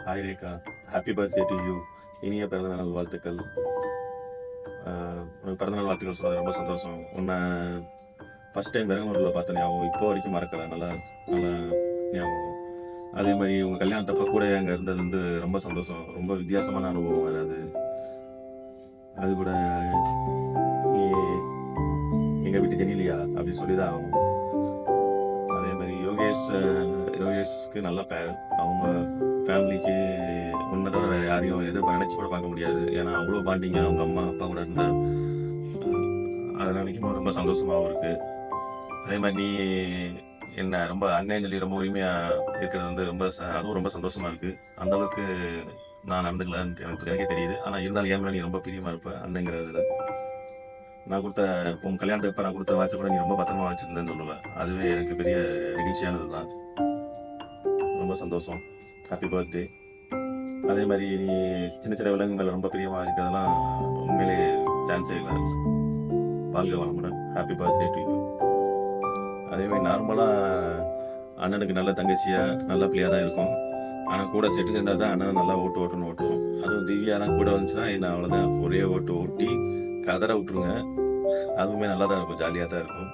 Hi Rekha, happy birthday to you. இனிய பிறந்தநாள் வாழ்த்துக்கள். உனக்கு பிறந்தநாள் வாழ்த்துக்கள் சொன்னது ரொம்ப சந்தோஷம். உன்னை ஃபர்ஸ்ட் டைம் பெரம்பலூரில் பார்த்த ஞாபகம் இப்போ வரைக்கும் மறக்கல. நல்லா நல்லா ஞாபகம். அதே மாதிரி உங்கள் கல்யாணத்தப்ப கூட அங்கே இருந்தது வந்து ரொம்ப சந்தோஷம். ரொம்ப வித்தியாசமான அனுபவம் வேறு அது. அது கூட நீ எங்கள் வீட்டு ஜெனிலியா அப்படின்னு சொல்லி தான் ஆகும். அதே மாதிரி யோகேஷ்க்கு நல்ல பேர். அவங்க ஃபேமிலிக்கு உன்னை தவிர வேறு யாரையும் நினச்சி கூட பார்க்க முடியாது. ஏன்னா அவ்வளோ பாண்டிங்க அவங்க அம்மா அப்பா கூட இருந்தா. அதெல்லாம் நினைக்கும் ரொம்ப சந்தோஷமாகவும் இருக்கு. அதே மாதிரி நீ என்ன ரொம்ப அண்ணன் சொல்லி ரொம்ப உரிமையாக இருக்கிறது வந்து அதுவும் ரொம்ப சந்தோஷமா இருக்கு. அந்த அளவுக்கு நான் நடந்துக்கலான்னு எனக்கே தெரியுது. ஆனால் இருந்தாலும் ஏன் மேலே நீ ரொம்ப பிரியமா இருப்ப அண்ணங்கிறதுல. நான் கொடுத்த உன் கல்யாணத்துக்கு நான் கொடுத்த வாட்சை கூட நீ ரொம்ப பத்திரமா வச்சிருந்தேன்னு சொல்லுவேன். அதுவே எனக்கு பெரிய நெகிழ்ச்சியானது தான். ரொம்ப சந்தோஷம். Happy birthday. அதே மாதிரி நீ சின்ன சின்ன விலங்குகள் ரொம்ப பிரியமாக வச்சுக்கிறதெல்லாம் உண்மையிலே சான்ஸே இல்லை. வாழ்க வளமுடன். Happy birthday to you. அதே மாதிரி நார்மலாக அண்ணனுக்கு நல்ல தங்கச்சியாக நல்ல பிள்ளையாக தான் இருக்கும். ஆனால் கூட செட்டு சேர்ந்தால் தான் அண்ணன் நல்லா ஓட்டுன்னு ஓட்டுவோம். அதுவும் திவ்யாலாம் கூட வந்துச்சுன்னா என்ன அவ்வளோதான், ஒரே ஓட்டி கதற விட்டுருங்க. அதுவுமே நல்லா தான் இருக்கும், ஜாலியாக தான் இருக்கும்.